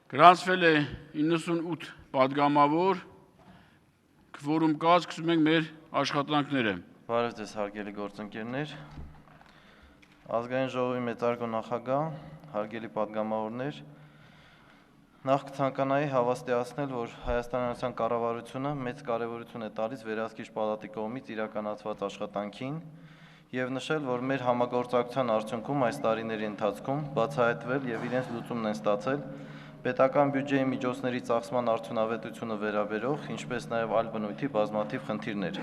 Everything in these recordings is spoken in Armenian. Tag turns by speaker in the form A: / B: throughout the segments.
A: Գրանցվել է 98 պատգամավոր, որում կա սկսում ենք մեր աշխատանքները։
B: Բարև ձեզ հարգելի գործընկերներ, Ազգային ժողովի մեծարգո նախագահ, հարգելի պատգամավորներ, նախ կցանկանայի հավաստիացնել, որ Հայաստանի Հանրապետության կառավարությունը մեծ կարևորություն է տալիս Վերահսկիչ պալատի կողմից իրականացված աշխատանքին եւ նշել, որ մեր համագործակցության արդյունքում այս տարիների ընթացքում բացահայտվել եւ իրենց լուծումն են ստացել պետական բյուջեի միջոցների ծախսման արդյունավետությունը վերաբերող, ինչպես նաեւ այլ բնույթի բազմաթիվ խնդիրներ։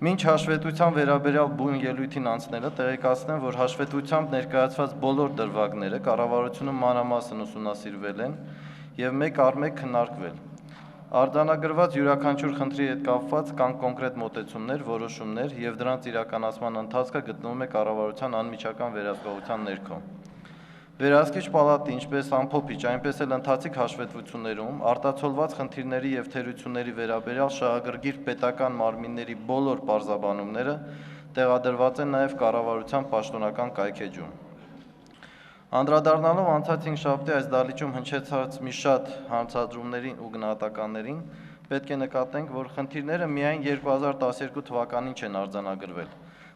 B: Մինչ հաշվետվության վերաբերյալ բուն ելույթին անցնելը տեղեկացնեմ, որ հաշվետվությամբ ներկայացված բոլոր դրվագները կառավարությունը մանրամասն ուսումնասիրվել են եւ մեկ առ մեկ քննարկվել։ Արձանագրված յուրաքանչյուր խնդրի հետ կապված կան կոնկրետ մոտեցումներ, որոշումներ եւ դրանց իրականացման ընթացքը գտնվում է կառավարության անմիջական վերահսկողության ներքո։ Վերահսկիչ պալատի ինչպես ամփոփիչ, այնպես էլ ընթացիկ հաշվետվություններում արտացոլված խնդիրների եւ թերությունների վերաբերյալ շահագրգիռ պետական մարմինների բոլոր պարզաբանումները տեղադրված են նաեւ կառավարության պաշտոնական կայքէջում։ Անդրադառնալով անցած 5 շաբթի այս դահլիճում հնչեցած մի շատ հանցադրումներին ու գնահատականներին, պետք է նկատենք, որ խնդիրները միայն 2012 թվականին չեն արձանագրվել։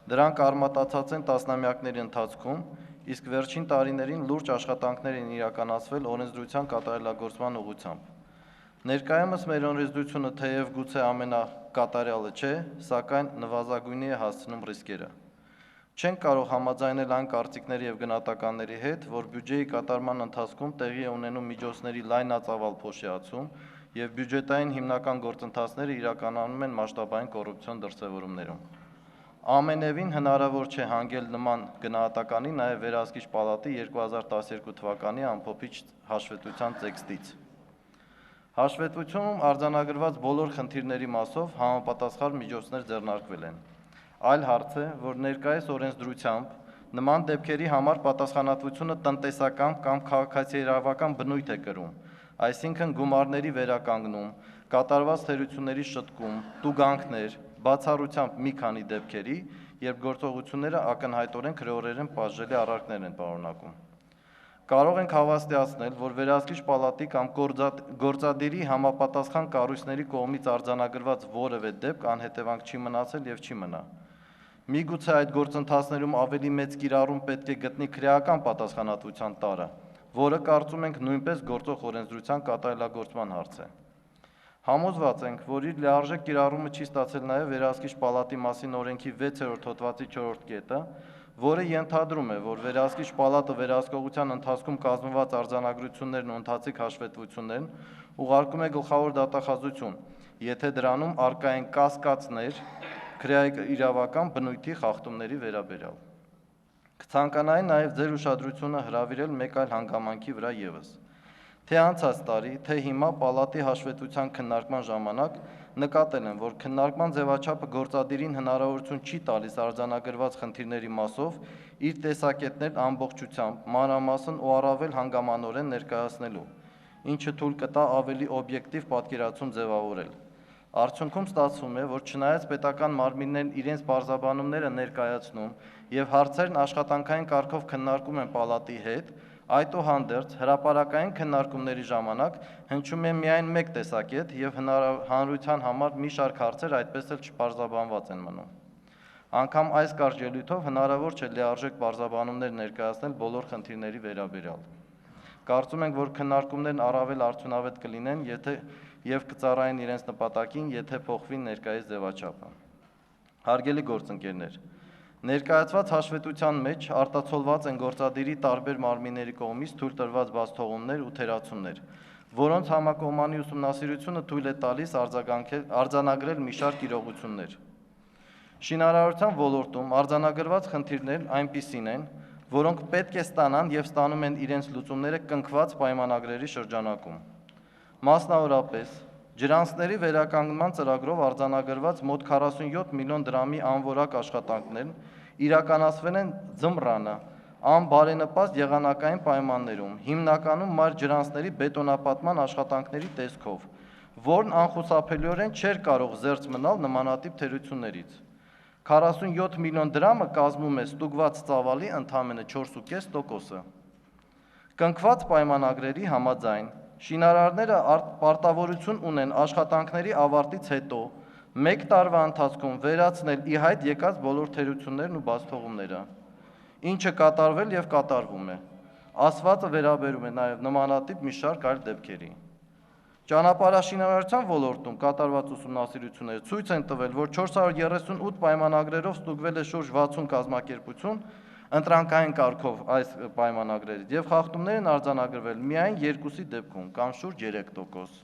B: Դրանք արմատացած են տասնամյակների ընթացքում, իսկ վերջին տարիներին լուրջ աշխատանքներ են իրականացվել օրենսդրության կատարելագործման ուղղությամբ։ Ներկայումս մեր օրենսդրությունը թեև գուցե ամենակատարյալը չէ, սակայն նվազագույնի է հասցնում ռիսկերը։ Չենք կարող համաձայնել այն կարծիքների եւ գնահատականների հետ, որ բյուջեի կատարման ընթացքում տեղի է ունենում միջոցների լայնածավալ փոշիացում եւ բյուջետային հիմնական գործընթացները իրականանում են մասշտաբային կոռուպցիոն դրսեւորումներում։ Ամենևին հնարավոր չէ հանգել նման գնահատականի նաեւ Վերահսկիչ պալատի 2012 թվականի ամփոփիչ հաշվետվության տեքստից։ Հաշվետվությունում արձանագրված բոլոր խնդիրների մասով համապատասխան միջոցներ ձեռնարկվել են։ Այլ հարց է, որ ներկայիս օրենսդրությամբ նման դեպքերի համար պատասխանատվությունը տնտեսական կամ քաղաքացիական բնույթ է կրում, այսինքն գումարների վերականգնում, կատարված թերությունների շտկում, տուգանքներ, բացառությամբ մի քանի դեպքերի, երբ գործողությունները ակնհայտորեն քրեորեն պատժելի առարկներ են պարունակում։ Կարող ենք հավաստիացնել, որ Վերահսկիչ պալատի կամ գործադիրի համապատասխան կառույցների կողմից արձանագրված որևէ դեպք անհետևանք չի մնացել եւ չի մնա։ Միգուցե այդ գործընթացներում ավելի մեծ կիրառում պետք է գտնի քրեական պատասխանատվության տարը, որը կարծում ենք նույնպես գործող օրենսդրության կատարելագործման հարց է։ Համոզված ենք, որ իր լիարժեք կիրառումը չի ստացել նաև Վերահսկիչ պալատի մասին օրենքի 6-րդ հոդվածի 4-րդ կետը, որը ենթադրում է, որ Վերահսկիչ պալատը վերահսկողության ընթացքում կազմված արձանագրություններն ու ընթացիկ հաշվետվություններն ուղարկում է գլխավոր դատախազություն, եթե դրանում առկա են կասկածներ քրեաիրավական բնույթի խախտումների վերաբերյալ։ Կցանկանայի նաև ձեր ուշադրությունը հրավիրել մեկ այլ հանգամանքի վրա ևս։ Թե անցած տարի, թե հիմա պալատի հաշվետվության քննարկման ժամանակ նկատել եմ, որ քննարկման ձևաչափը գործադիրին հնարավորություն չի տալիս արձանագրված խնդիրների մասով իր տեսակետներն ամբողջությամբ, մանրամասն ու առավել հանգամանորեն ներկայացնելու, ինչը թույլ կտա ավելի օբյեկտիվ պատկերացում ձևավորել։ Արդյունքում ստացվում է, որ չնայած պետական մարմիններն իրենց բարձաբանումները ներկայացնում եւ հարցերն աշխատանքային կարգով քննարկում են պալատի հետ, այդուհանդերձ հրապարակային քննարկումների ժամանակ հնչում է միայն մեկ տեսակետ եւ հանրության համար մի շարք հարցեր այդպես էլ չբարձաբանված են մնում։ Անգամ այս կարճ ելույթով հնարավոր չէ լիարժեք բարձաբանումներ ներկայացնել բոլոր խնդիրների վերաբերյալ։ Կարծում ենք, որ քննարկումներն առավել արդյունավետ կլինեն, եւ կծառայեն իրենց նպատակին, եթե փոխվի ներկայիս ձևաչափը։ Հարգելի գործընկերներ, ներկայացված հաշվետվության մեջ արտացոլված են գործադիրի տարբեր մարմինների կողմից թույլ տրված բացթողումներ ու թերացումներ, որոնց համակողմանի ուսումնասիրությունը թույլ է տալիս արձանագրել մի շարք իրողություններ։ Շինարարության ոլորտում արձանագրված խնդիրներն այնպիսին են, որոնք պետք է ստանան եւ ստանում են իրենց լուծումները կնքված պայմանագրերի շրջանակում։ Մասնավորապես, ջրանցքների վերականգնման ծրագրով արձանագրված մոտ 47 միլիոն դրամի անորակ աշխատանքներն իրականացվել են ձմռանը, անբարենպաստ եղանակային պայմաններում, հիմնականում մայր ջրանցքների բետոնապատման աշխատանքների տեսքով, որն անխուսափելիորեն չէր կարող զերծ մնալ նմանատիպ թերություններից։ 47 միլիոն դրամը կազմում է ստուգված ծավալի ընդամենը 4,5%-ը։ Կնքված պայմանագրերի համաձայն շինարարները պարտավորություն ունեն աշխատանքների ավարտից հետո 1 տարվա ընթացքում վերացնել ի հայտ եկած բոլոր թերություններն ու բացթողումները, ինչը կատարվել եւ կատարվում է։ Ասվածը վերաբերում է նաեւ նմանատիպ մի շարք այլ դեպքերի։ Ճանապարհաշինարարության ոլորտում կատարված ուսումնասիրությունները ցույց են տվել, որ 438 պայմանագրերով ստուգվել է շուրջ 60 կազմակերպություն ընտրանքային կարգով այս պայմանագրերից եւ խախտումներ են արձանագրվել միայն 2-ի դեպքում կամ շուրջ 3%։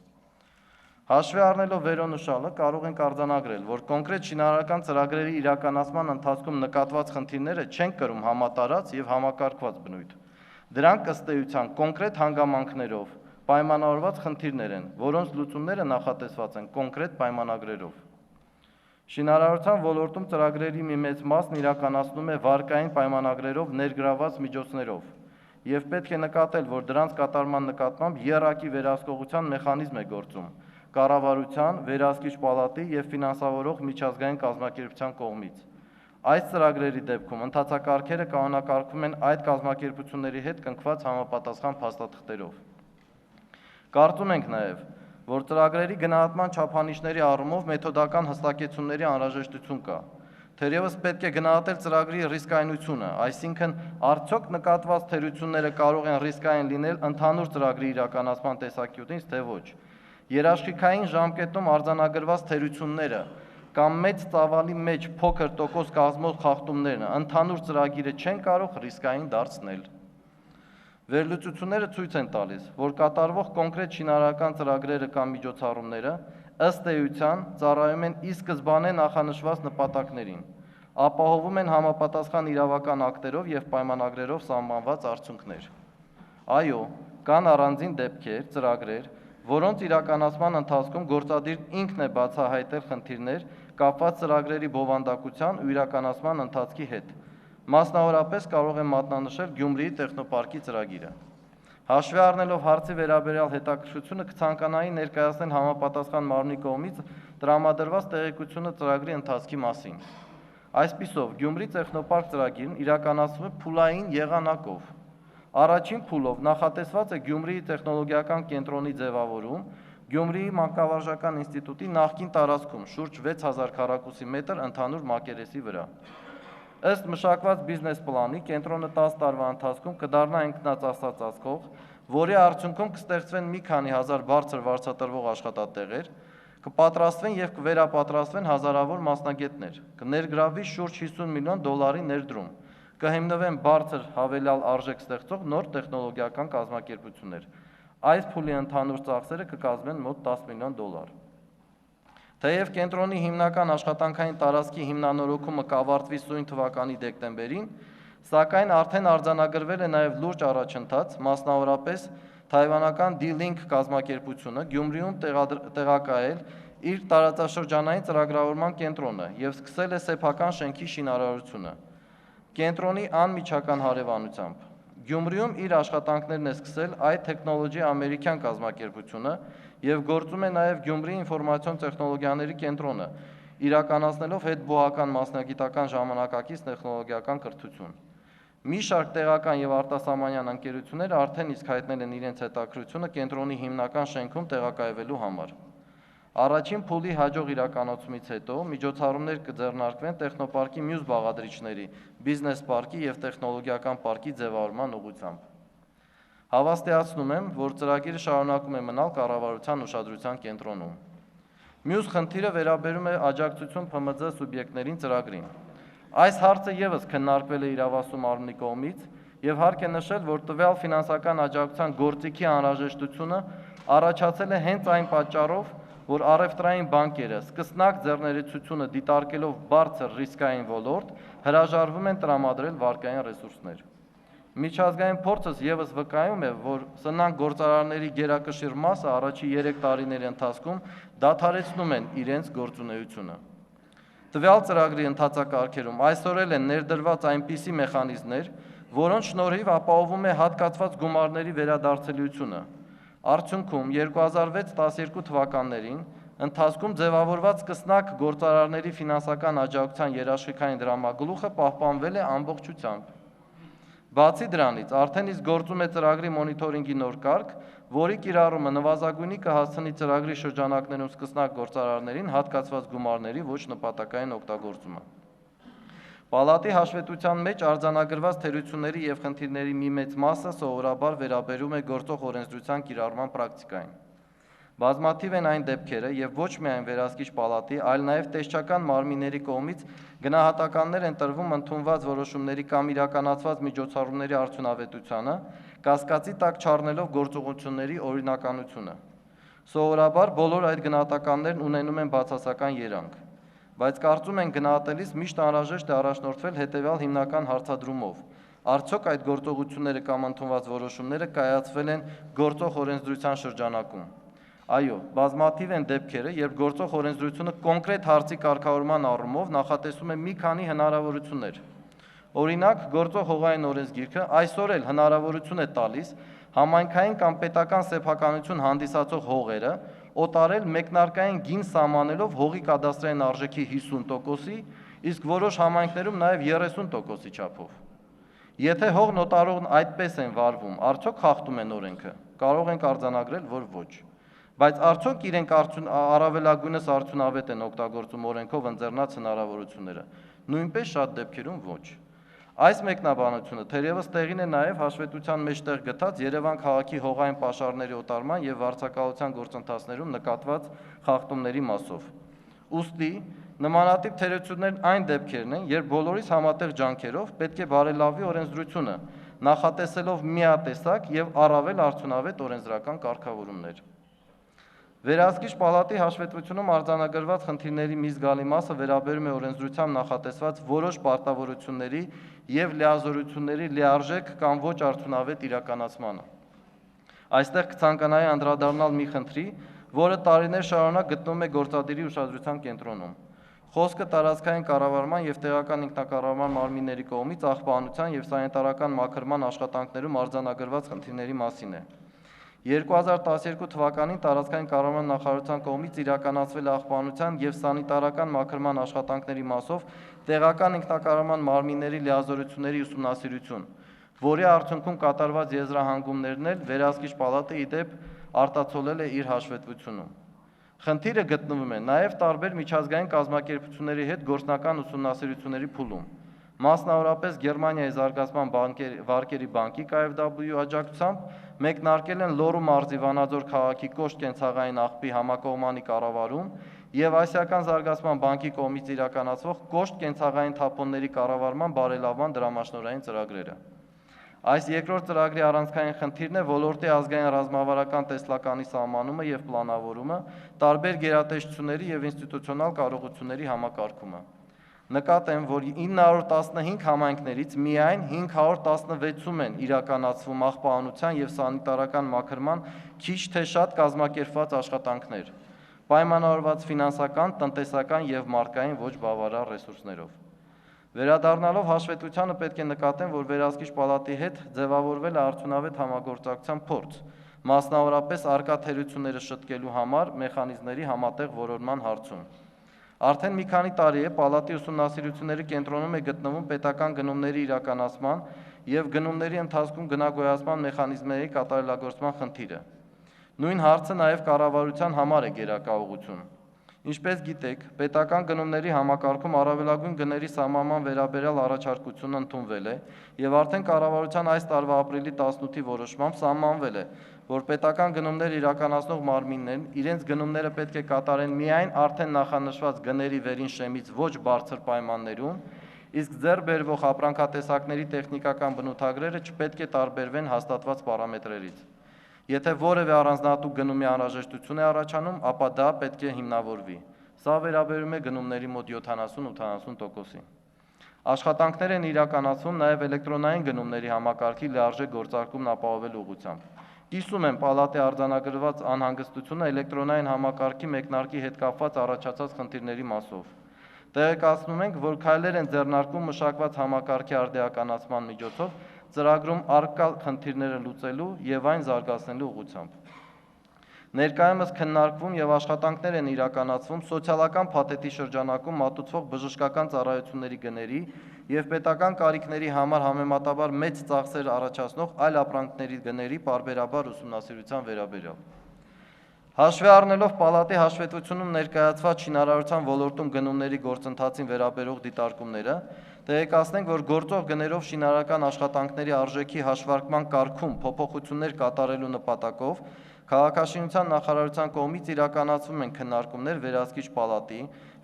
B: Հաշվի առնելով վերոնշյալը կարող ենք արձանագրել, որ կոնկրետ շինարարական ծրագրերի իրականացման ընթացքում նկատված խնդիրները չեն կրում համատարած եւ համակարգված բնույթ։ Դրանք ըստ էության կոնկրետ հանգամանքներով պայմանավորված խնդիրներ են, որոնց լուծումները նախատեսված են կոնկրետ պայմանագրերով։ Շինարարության ոլորտում ծրագրերի մի մեծ մասն իրականացնում է վարկային պայմանագրերով ներգրաված միջոցներով եւ պետք է նկատել, որ դրանց կատարման նկատմամբ եռակի վերահսկողության մեխանիզմ է գործում կառավարության, վերահսկիչ պալատի եւ ֆինանսավորող միջազգային կազմակերպության կողմից։ Այս ծրագրերի դեպքում ընթացակարգերը կանոնակարգվում են այդ կազմակերպությունների հետ կնքված համապատասխան փաստաթղթերով։ Կարծում ենք նաեւ, որ ծրագրերի գնահատման չափանիշների առումով մեթոդական հստակեցումների անհրաժեշտություն կա։ Թերևս պետք է գնահատել ծրագրի ռիսկայնությունը, այսինքն արդյոք նկատված թերությունները կարող են ռիսկային լինել ընդհանուր ծրագրի իրականացման տեսակետից, թե ոչ։ Երաշխիքային ժամկետում արձանագրված թերությունները կամ մեծ ծավալի մեջ փոքր տոկոս կազմող խախտումներն ընդհանուր ծրագիրը չեն կարող ռիսկային դարձնել։ Վերլուծությունները ցույց են տալիս, որ կատարվող կոնկրետ շինարարական ծրագրերը կամ միջոցառումները ըստ էության ծառայում են ի սկզբանե նախանշված նպատակներին, ապահովում են համապատասխան իրավական ակտերով եւ պայմանագրերով սահմանված արդյունքներ։ Այո, կան առանձին դեպքեր, ծրագրեր, որոնց իրականացման ընթացքում գործադիր ինքն է բացահայտել խնդիրներ կապված ծրագրերի բովանդակության ու իրականացման ընթացքի հետ։ Մասնավորապես կարող եմ մատնանշել Գյումրիի տեխնոպարկի ծրագիրը։ Հաշվի առնելով հարցի վերաբերյալ հետաքրքրությունը կցանկանայի ներկայացնել համապատասխան մարմնի կողմից տրամադրված տեղեկությունը ծրագրի ընթացքի մասին։ Այսպիսով, Գյումրի տեխնոպարկ ծրագիրն իրականացվում է փուլային եղանակով։ Առաջին փուլով նախատեսված է Գյումրիի տեխնոլոգիական կենտրոնի ձևավորում, Գյումրիի մանկավարժական ինստիտուտի նախկին տարածքում շուրջ 6000 քառակուսի մետր ընդհանուր մակերեսի վրա։ Ըստ մշակված բիզնես պլանի, կենտրոնը 10 տարվա ընթացքում կդառնա ինքնածածկող, որի արդյունքում կստեղծվեն մի քանի հազար բարձր վարձատրվող աշխատատեղեր, կպատրաստվեն եւ կվերապատրաստվեն հազարավոր մասնագետներ, կներգրավվի շուրջ $50 միլիոն ներդրում, կհիմնվեն բարձր հավելյալ արժեք ստեղծող նոր տեխնոլոգիական կազմակերպություններ։ Այս փուլի ընդհանուր ծախսերը կկազմեն մոտ $10 միլիոն։ Թեև կենտրոնի հիմնական աշխատանքային տարածքի հիմնանորոգումը կավարտվի սույն թվականի դեկտեմբերին, սակայն արդեն արձանագրվել է նաև լուրջ առաջընթաց, մասնավորապես թայվանական D-Link կազմակերպությունը Գյումրիում տեղակայել իր տարածաշրջանային ծրագրավորման կենտրոնը եւ սկսել է սեփական շենքի շինարարությունը։ Կենտրոնի անմիջական հարևանությամբ Գյումրիում իր աշխատանքներն է սկսել այդ Technology ամերիկյան կազմակերպությունը եւ գործում է նաեւ Գյումրի ինֆորմացիոն տեխնոլոգիաների կենտրոնը, իրականացնելով հետբուհական մասնագիտական ժամանակակից տեխնոլոգիական կրթություն։ Մի շարք տեղական եւ արտասահմանյան ընկերություններ արդեն իսկ հայտնել են իրենց հետաքրքրությունը կենտրոնի հիմնական շենքում տեղակայվելու համար։ Առաջին փուլի հաջող իրականացումից հետո միջոցառումներ կձեռնարկվեն տեխնոպարկի մյուս բաղադրիչների, բիզնես պարկի եւ տեխնոլոգիական պարկի ձևավորման ուղղությամբ։ Հավաստիացնում եմ, որ ծրագիրը շարունակում է մնալ կառավարության ուշադրության կենտրոնում։ Մյուս խնդիրը վերաբերում է աջակցություն ՓՄԶ սուբյեկտներին ծրագրին։ Այս հարցը եւս քննարկվել է իրավասու մարմնի կողմից եւ հարկ է նշել, որ տվյալ ֆինանսական աջակցության գործիքի անհրաժեշտությունը առաջացել է հենց այն պատճառով, որ առևտրային բանկերը սկսնակ ձեռներեցությունը դիտարկելով բարձր ռիսկային ոլորտ հրաժարվում են տրամադրել վարկային ռեսուրսներ։ Միջազգային փորձս եւս վկայում է, որ սնանկ գործարարների գերակշիռ մասը առաջի 3 տարիների ընթացքում դադարեցնում են իրենց գործունեությունը։ Տվյալ ծրագրի ընթացակարգերում այսօր էլ են ներդրված այնպիսի մեխանիզմներ, որոնց շնորհիվ ապահովում է հատկացված գումարների վերադարձելիությունը։ Արդյունքում 2006-12 թվականներին ընթացքում ձևավորված սկսնակ գործարարների ֆինանսական աջակցության երաշխիքային դրամագլուխը պահպանվել է ամբողջությամբ։ Բացի դրանից, արդեն իսկ գործում է ծրագրի մոնիթորինգի նոր կարգ, որի կիրառումը նվազագույնի կհասցնի ծրագրի շրջանակներում սկսնակ գործարարներին հատկացված գումարների ոչ նպատակային օգտագործումը։ Պալատի հաշվետվության մեջ արձանագրված թերությունների եւ խնդիրների մի մեծ մասը սովորաբար վերաբերում է գործող օրենսդրության կիրառման պրակտիկային։ Բազմաթիվ են այն դեպքերը եւ ոչ միայն վերահսկիչ պալատի, այլ նաեւ տեսչական մարմինների կողմից գնահատականներ են տրվում ընդունված որոշումների կամ իրականացված միջոցառումների արդյունավետությանը, կասկածի տակ չառնելով գործողությունների օրինականությունը։ Սովորաբար բոլոր այդ գնահատականներն ունենում են բացասական երանգ, բայց կարծում են գնահատելիս միշտ անհրաժեշտ է առաջնորդվել հետեւյալ հիմնական հարցադրումով. արդյոք այդ գործողությունները կամ ընդունված որոշումները կայացվել են գործող օրենսդրության շրջանակում։ Այո, բազմաթիվ են դեպքերը, երբ գործող օրենսդրությունը կոնկրետ հարցի կարգավորման առումով նախատեսում է մի քանի հնարավորություններ։ Օրինակ, գործող հողային օրենսգիրքը այսօր էլ հնարավորություն է տալիս համայնքային կամ պետական սեփականություն հանդիսացող հողերը օտարել մեկնարկային գին սահմանելով հողի կադաստրային արժեքի 50%-ի, իսկ որոշ համայնքներում նաև 30%-ի չափով։ Եթե հողն օտարողն այդպես են վարվում, արդյոք խախտում են օրենքը։ Կարող ենք արձանագրել, որ ոչ։ Բայց արդյոք իրենք առավելագույնս արդյունավետ են օգտագործում օրենքով ընձեռնած հնարավորությունները։ Նույնպես շատ դեպքերում ոչ։ Այս մեկնաբանությունը թերևս տեղին է նաև հաշվետվության մեջ տեղ գտած Երևան քաղաքի հողային պաշարների օտարման եւ վարձակալության գործընթացներում նկատված խախտումների մասով։ Ուստի նմանատիպ թերություններն այն դեպքերն են, երբ բոլորիս համատեղ ջանքերով պետք է բարելավի օրենսդրությունը, նախատեսելով միատեսակ եւ առավել արդյունավետ օրենսդրական կարգավորումներ։ Վերահսկիչ պալատի հաշվետվությունում արձանագրված խնդիրների մի զգալի մասը վերաբերում է օրենսդրությամբ նախատեսված որոշ պարտավորությունների եւ լիազորությունների լիարժեք կամ ոչ արդյունավետ իրականացմանը։ Այստեղ կցանկանայի անդրադառնալ մի խնդրի, որը տարիներ շարունակ գտնվում է գործադիրի ուշադրության կենտրոնում։ Խոսքը տարածքային կառավարման եւ տեղական ինքնակառավարման մարմինների կողմից աղբանության եւ սանիտարական մաքրման աշխատանքներում արձանագրված խնդիրների մասին է։ 2012 թվականին տարածքային կառավարման նախարարության կողմից իրականացվել աղբանության եւ սանիտարական մաքրման աշխատանքների մասով տեղական ինքնակառավարման մարմինների լիազորությունների ուսումնասիրություն, որի արդյունքում կատարված եզրահանգումներն էլ վերահսկիչ պալատը ի դեպ արտացոլել է իր հաշվետվությունում։ Խնդիրը գտնվում է նաեւ տարբեր միջազգային կազմակերպությունների հետ գործնական ուսումնասիրությունների փուլում, մասնավորապես Գերմանիայի զարգացման վարկերի բանկի KfW աջակցությամբ մեկնարկել են Լոռու մարզի Վանաձոր քաղաքի կոշտ կենցաղային աղբի համակողմանի կառավարում եւ Ասիական զարգացման բանկի կողմից իրականացվող կոշտ կենցաղային թափոնների կառավարման բարելավման դրամաշնորհային ծրագրերը։ Այս երկրորդ ծրագրի առանցքային խնդիրն է ոլորտի ազգային ռազմավարական տեսլականի սահմանումը եւ պլանավորումը, տարբեր գերատեսչությունների եւ ինստիտուցիոնալ կարողությունների համակարգումը։ Նկատեմ, որ 915 համայնքներից միայն 516-ում են իրականացվում աղբանության եւ սանիտարական մաքրման քիչ թե շատ կազմակերպված աշխատանքներ, պայմանավորված ֆինանսական, տնտեսական եւ մարդկային ոչ բավարար ռեսուրսներով։ Վերադառնալով հաշվետվությանը պետք է նկատեմ, որ վերահսկիչ պալատի հետ ձևավորվել է արդյունավետ համագործակցության փորձ, մասնավորապես արկա թերությունները շտկելու համար մեխանիզմների համատեղ որոնման հարցում։ Արդեն մի քանի տարի է պալատի ուսումնասիրությունների կենտրոնում է գտնվում պետական գնումների իրականացման եւ գնումների ընթացքում գնագոյացման մեխանիզմների կատարելագործման խնդիրը։ Նույն հարցը նաեւ կառավարության համար է գերակա ուղղություն։ Ինչպես գիտեք, պետական գնումների համակարգում առավելագույն գների սահմանման վերաբերյալ առաջարկությունը ընդունվել է եւ արդեն կառավարության այս տարվա ապրիլի 18-ի որոշմամբ սահմանվել է, որ պետական գնումներ իրականացնող մարմիններն իրենց գնումները պետք է կատարեն միայն արդեն նախանշված գների վերին շեմից ոչ բարձր պայմաններում, իսկ ձեռք բերվող ապրանքատեսակների տեխնիկական բնութագրերը չպետք է տարբերվեն հաստատված պարամետրերից։ Եթե որևէ առանձնահատուկ գնումի անհրաժեշտություն է առաջանում, ապա դա պետք է հիմնավորվի։ Սա վերաբերում է գնումների մոտ 70-80%-ին։ Աշխատանքներ են իրականացվում նաև էլեկտրոնային գնումների համակարգի լիարժեք գործարկումն ապահովելու ուղղությամբ։ Կիսում են պալատի արձանագրված անհանգստությունը էլեկտրոնային համակարգի մեկնարկի հետ կապված առաջացած խնդիրների մասով։ Տեղեկացնում ենք, որ քայլեր են ձեռնարկվում մշակված համակարգի արդիականացման միջոցով ծրագրում առկա խնդիրները լուծելու եւ այն զարգացնելու ուղղությամբ։ Ներկայումս քննարկվում եւ աշխատանքներ են իրականացվում սոցիալական փաթեթի շրջանակում մատուցվող բժշկական ծառայությունների գների եւ պետական կարիքների համար համեմատաբար մեծ ծախսեր առաջացնող այլ ապրանքների գների պարբերաբար ուսումնասիրության վերաբերյալ։ Հաշվի առնելով պալատի հաշվետվությունում ներկայացված շինարարության ոլորտում գնումների գործընթացին վերաբերող դիտարկումները, տեղեկացնենք, որ գործող գներով շինարարական աշխատանքների արժեքի հաշվարկման կարգում փոփոխություններ կատարելու նպատակով Քաղաքաշինության նախարարության կողմից իրականացվում են քննարկումներ վերահսկիչ պալատի,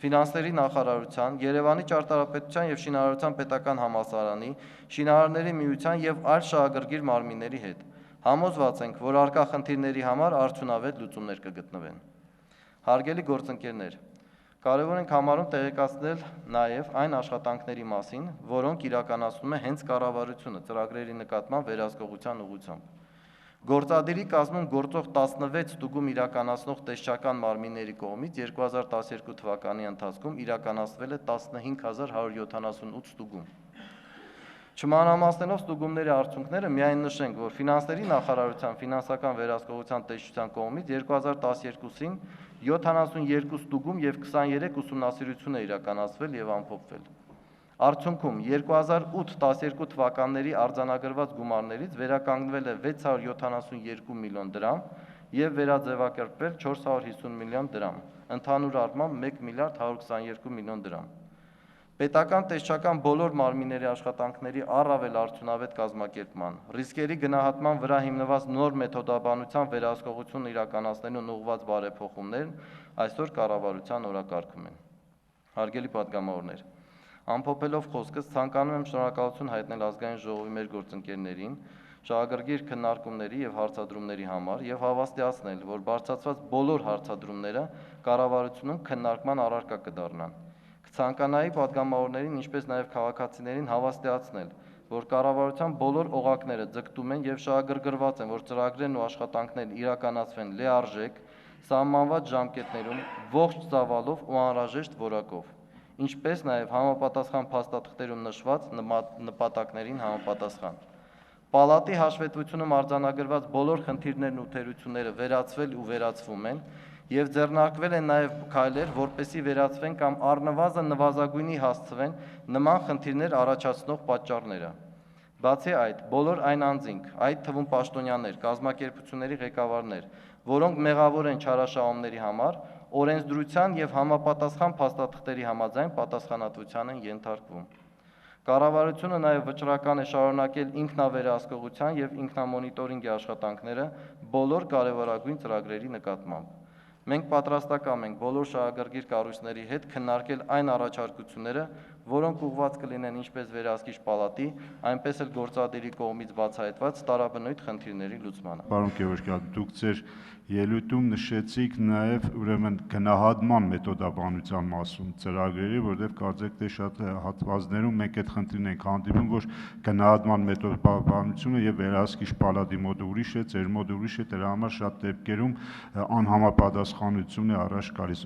B: ֆինանսների նախարարության, Երևանի ճարտարապետության եւ շինարարության պետական համալսարանի, շինարարների միության եւ այլ շահագրգիռ մարմինների հետ։ Համոզված ենք, որ առկա խնդիրների համար արդյունավետ լուծումներ կգտնվեն։ Հարգելի գործընկերներ, կարևոր ենք համարում տեղեկացնել նաև այն աշխատանքների մասին, որոնք իրականացնում է հենց կառավարությունը ծրագրերի նկատմամբ վերահսկողության ուղղությամբ։ Գործադիրի կազմում գործող 16 ստուգում իրականացնող տեսչական մարմինների կողմից 2012 թվականի ընթացքում իրականացվել է 15178 ստուգում։ Չմանրամասնելով ստուգումների արդյունքները, միայն նշենք, որ ֆինանսների նախարարության ֆինանսական վերահսկողության տեսչության կողմից 2012-ին 72 ստուգում եւ 23 ուսումնասիրություն է իրականացվել եւ ամփոփվել։ Արդյունքում 2008-12 թվականների արձանագրված գումարներից վերականգնվել է 672 միլիոն դրամ եւ վերաձևակերպվել 450 միլիոն դրամ, ընդհանուր առմամբ 1 միլիարդ 122 միլիոն դրամ։ Պետական տեսչական բոլոր մարմինների աշխատանքների առավել արդյունավետ կազմակերպման, ռիսկերի գնահատման վրա հիմնված նոր մեթոդաբանությամբ վերահսկողություն իրականացնելուն ուղղված բարեփոխումներն այսօր կառավարության օրակարգում են։ Հարգելի պատգամավորներ, ամփոփելով խոսքս ցանկանում եմ շնորհակալություն հայտնել ազգային ժողովի մեր գործընկերներին շահագրգիռ քննարկումների եւ հարցադրումների համար եւ հավաստիացնել, որ բարձրացված բոլոր հարցադրումները կառավարությունում քննարկման առարկա կդառնան։ Կցանկանայի պատգամավորներին, ինչպես նաեւ քաղաքացիներին հավաստիացնել, որ կառավարության բոլոր օղակները ձգտում են եւ շահագրգռված են, որ ծրագրերն ու աշխատանքներն իրականացվեն լիարժեք, սահմանված ժամկետներում, ողջ ծավալով ու անհրաժեշտ որակով, ինչպես նաև համապատասխան փաստաթղթերում նշված նպատակներին համապատասխան։ Պալատի հաշվետվությունում արձանագրված բոլոր խնդիրներն ու թերությունները վերացվել ու վերացվում են եւ ձեռնարկվել են նաև քայլեր, որպեսզի վերացվեն կամ առնվազն նվազագույնի հասցվեն նման խնդիրներ առաջացնող պատճառները։ Բացի այդ, բոլոր այն անձինք, այդ թվում պաշտոնյաներ, կազմակերպությունների ղեկավարներ, որոնք մեղավոր են չարաշահումների համար, օրենսդրության եւ համապատասխան փաստաթղթերի համաձայն պատասխանատվության են ենթարկվում։ Կառավարությունը նաև վճռական է շարունակել ինքնավերահսկողության եւ ինքնամոնիտորինգի աշխատանքները բոլոր կարևորագույն ծրագրերի նկատմամբ։ Մենք պատրաստակամ ենք բոլոր շահագրգիռ կառույցների հետ քննարկել այն առաջարկությունները, որոնք ուղղված կլինեն ինչպես վերահսկիչ պալատի, այնպես էլ գործադիրի կողմից բացահայտված տարաբնույթ խնդիրների լուծմանը։
C: Պարոն Գևորգյան, դուք ձեր ելույթում նշեցիք նաև ուրեմն գնահատման մեթոդաբանության մասում ծրագրերի, որտեղ կարծեք թե շատ հատվածներում մենք այդ խնդիրն ենք հանդիպում, որ գնահատման մեթոդաբանությունը եւ վերահսկիչ պալատի մոտ ուրիշ է, ձեր մոտ ուրիշ է, դրա համար շատ դեպքերում անհամապատասխանություն է առաջ գալիս։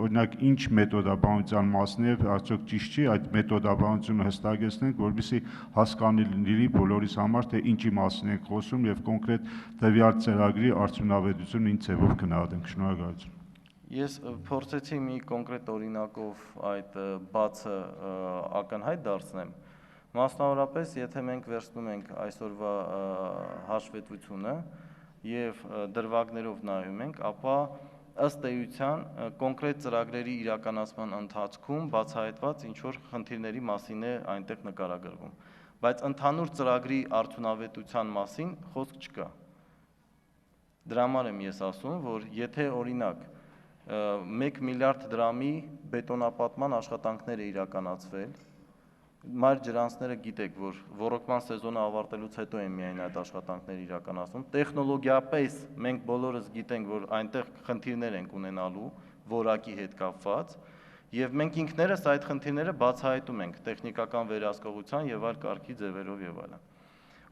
C: Օրինակ, ինչ մեթոդաբանության մասն է, արդյոք ճիշտ չի այդ մեթոդաբանությունը հստակեցնենք, որպեսզի հասկանալի լինի բոլորիս համար, թե ինչի մասին ենք խոսում եւ կոնկրետ տվյալ ծրագրի արդյունավետությունը ինչ ձևով գնահատենք։ Շնորհակալություն։
B: Ես փորձեցի մի կոնկրետ օրինակով այդ բացը ակնհայտ դարձնեմ։ Մասնավորապես, եթե մենք վերցնում ենք այսօրվա հաշվետվությունը եւ դրվագներով նայում ենք, ապա ըստ էության կոնկրետ ծրագրերի իրականացման ընթացքում բացահայտված ինչ որ խնդիրների մասին է այնտեղ նկարագրվում, բայց ընդհանուր ծրագրի արդյունավետության մասին խոսք չկա։ Դրա համար եմ ես ասում, որ եթե օրինակ 1 միլիարդ դրամի բետոնապատման աշխատանքներ է իրականացվել, մայր ջրանցները գիտեք, որ ոռոգման սեզոնը ավարտելուց հետո են միայն այդ աշխատանքները իրականացվում, տեխնոլոգիապես մենք բոլորս գիտենք, որ այնտեղ խնդիրներ ենք ունենալու որակի հետ կապված, եւ մենք ինքներս այդ խնդիրները բացահայտում ենք տեխնիկական վերահսկողության եւ այլ կարգի ձևերով եւ այլն։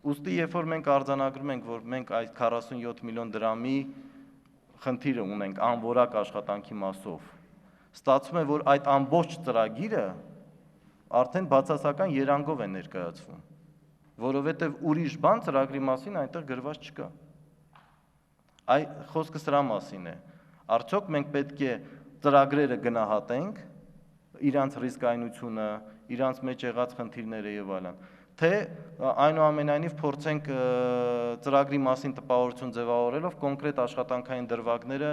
B: Ուստի երբ որ մենք արձանագրում ենք, որ մենք այդ 47 միլիոն դրամի խնդիրը ունենք անորակ աշխատանքի մասով, ստացվում է, որ այդ ամբողջ ծրագիրը արդեն բացասական երանգով է ներկայացվում, որովհետև ուրիշ բան ծրագրի մասին այնտեղ գրված չկա։ Այ խոսքը սրա մասին է։ Արդյոք մենք պետք է ծրագրերը գնահատենք, իրանց ռիսկայնությունը, իրանց մեջ եղած խնդիրները եւ այլն։ Թե այնուամենայնիվ փորձենք ծրագրի մասին տպավորություն ձևավորելով կոնկրետ աշխատանքային դրվագները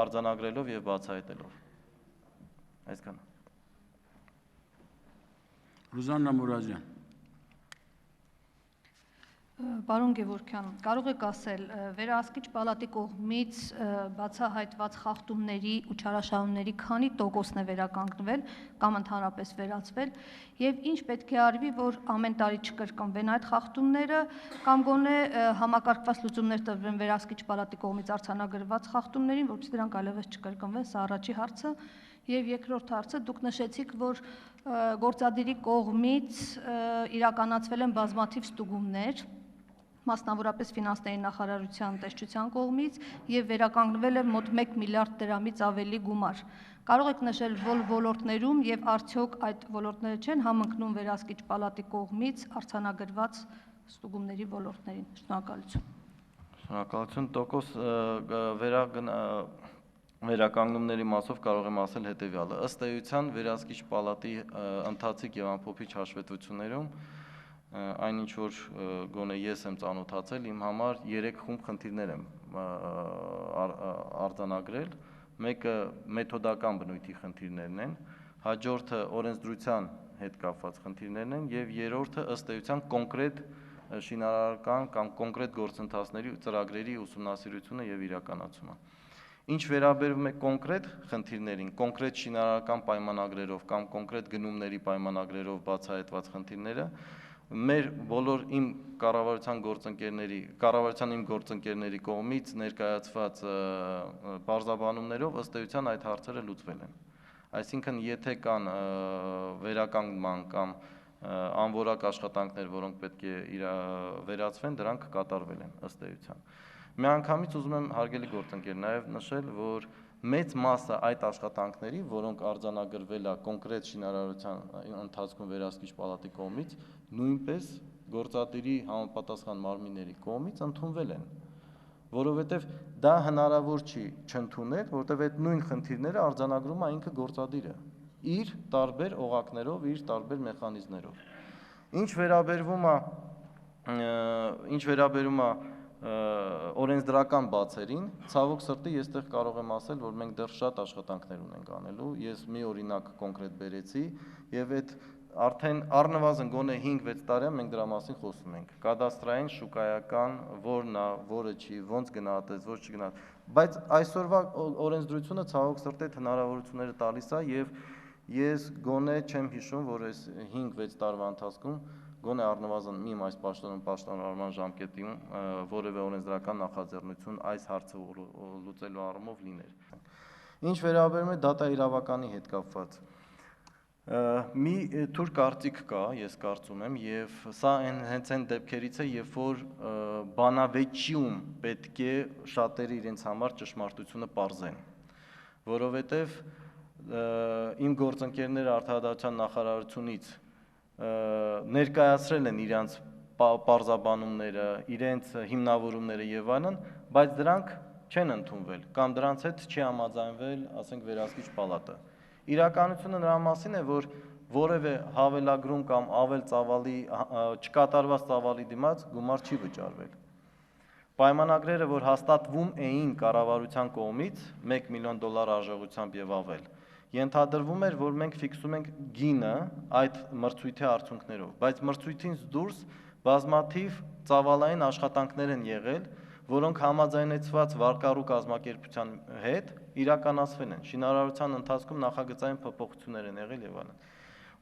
B: արձանագրելով եւ բացահայտելով։ Այսքանը։
A: Ռուզաննա Մուրադյան։
D: Պարոն Գևորգյան, կարող եք ասել, վերահսկիչ պալատի կողմից բացահայտված խախտումների ու չարաշահումների քանի տոկոսն է վերականգնվել կամ ընդհանրապես վերացվել, եւ ինչ պետք է արվի, որ ամեն տարի չկրկնվեն այդ խախտումները, կամ գոնե համակարգված լուծումներ տրվեն վերահսկիչ պալատի կողմից արձանագրված խախտումներին, որպեսզի դրանք այլևս չկրկնվեն, սա առաջի հարցը, եւ երկրորդ հարցը, դուք նշեցիք, որ գործադիրի կողմից իրականացվել են բազմաթիվ ստուգումներ, մասնավորապես ֆինանսների նախարարության տեսչության կողմից եւ վերականգնվել է մոտ 1 միլիարդ դրամից ավելի գումար։ Կարող եք նշել որ ոլորտներում եւ արդյոք այդ ոլորտները չեն համընկնում վերահսկիչ պալատի կողմից արձանագրված ստուգումների ոլորտներին։ Շնորհակալություն։
B: Շնորհակալություն, տոկոս վերականգնումների մասով կարող եմ ասել հետեւյալը։ Ըստ էության վերահսկիչ պալատի ընթացիկ եւ ամփոփիչ հաշվետվություններում այնինչ որ գոնե ես եմ ծանոթացել, իմ համար 3 խումբ խնդիրներ եմ արձանագրել, մեկը մեթոդական բնույթի խնդիրներն են, հաջորդը օրենսդրության հետ կապված խնդիրներն են եւ երրորդը ըստ էության կոնկրետ շինարարական կամ կոնկրետ գործընթացների ծրագրերի ուսումնասիրությունը եւ իրականացումը։ Ինչ վերաբերում է կոնկրետ խնդիրներին, կոնկրետ շինարարական պայմանագրերով կամ կոնկրետ գնումների պայմանագրերով բացահայտված խնդիրները, մեր բոլոր իմ կառավարության իմ գործընկերների կողմից ներկայացված բարձաբանումներով ըստ էության այդ հարցերը լուծվել են։ Այսինքն, եթե կան վերականգնման կամ անորակ աշխատանքներ, որոնք պետք է վերացվեն, դրանք կատարվել են ըստ էության։ Միանգամից ուզում եմ հարգելի գործընկեր նաև նշել, որ մեծ մասը այդ աշխատանքների, որոնք արձանագրվել է կոնկրետ շինարարության ընթացքում վերահսկիչ պալատի կողմից, նույնպես գործադիրի համապատասխան մարմինների կողմից ընդունվել են, որովհետև դա հնարավոր չի չընդունել, որովհետև այդ նույն խնդիրները արձանագրում է ինքը գործադիրը իր տարբեր օղակներով, իր տարբեր մեխանիզմներով։ Ինչ վերաբերում է օրենսդրական բացերին, ցավոք սրտի ես դեռ կարող եմ ասել, որ մենք դեռ շատ աշխատանքներ ունենք անելու, ես մի օրինակ կոնկրետ բերեցի եւ այդ արդեն առնվազն գոնե 5-6 տարի մենք դրա մասին խոսում ենք, կադաստրային, շուկայական, որն է, որը չի, ոնց գնահատեց, ոչ չգնահատեց, բայց այսօրվա օրենսդրությունը ցավոք սրտի այդ հնարավորությունները տալիս է եւ ես գոնե չեմ հիշում, որ այս 5-6 տարվա ընթացքում գոնե առնվազն իմ այս պաշտոնավարման ժամկետում որևէ օրենսդրական նախաձեռնություն այս հարցը լուծելու առումով լիներ։ Ինչ վերաբերում է դատա իրավականի հետ կապված, մի թուր կարծիք կա, ես կարծում եմ, եւ սա հենց այն դեպքերից է, երբ որ բանավեճիում պետք է շատերը իրենց համար ճշմարտությունը պարզեն, որովհետեւ իմ գործընկերները Արդարադատության նախարարությունից ներկայացրել են իրենց պարզաբանումները, իրենց հիմնավորումները եւ այլն, բայց դրանք չեն ընդունվել կամ դրանց հետ չի համաձայնվել, ասենք վերահսկիչ պալատը։ Իրականությունը նրա մասին է, որ որևէ հավելագրում կամ ավել ծավալի չկատարված ծավալի դիմաց գումար չի վճարվել։ Պայմանագրերը, որ հաստատվում էին կառավարության կողմից $1 միլիոն արժողությամբ եւ ավել, ենթադրվում էր, որ մենք ֆիքսում ենք գինը այդ մրցույթի արդյունքներով, բայց մրցույթից դուրս բազմաթիվ ծավալային աշխատանքներ են եղել, որոնք համաձայնեցված վարկառու կազմակերպության հետ իրականացվել են։ Շինարարության ընթացքում նախագծային փոփոխություններ են եղել եւ այլն։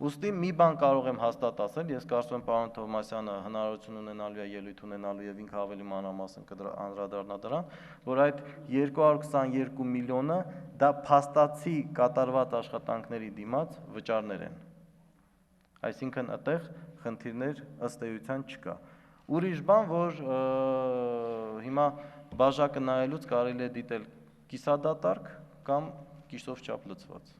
B: Ուստի մի բան կարող եմ հաստատ ասել, ես կարծում եմ պարոն Թովմասյանը հնարավորություն ունենալու է ելույթ ունենալու եւ ինքը ավելի մանրամասն կանդրադառնա դրան, որ այդ 222 միլիոնը դա փաստացի կատարված աշխատանքների դիմաց վճարներ են։ Այսինքն այդտեղ խնդիրներ ըստ էության չկա։ Ուրիշ բան, որ հիմա բաժակը նայելուց կարելի է դիտել կիսադատարկ կամ կիսով չափ լցված։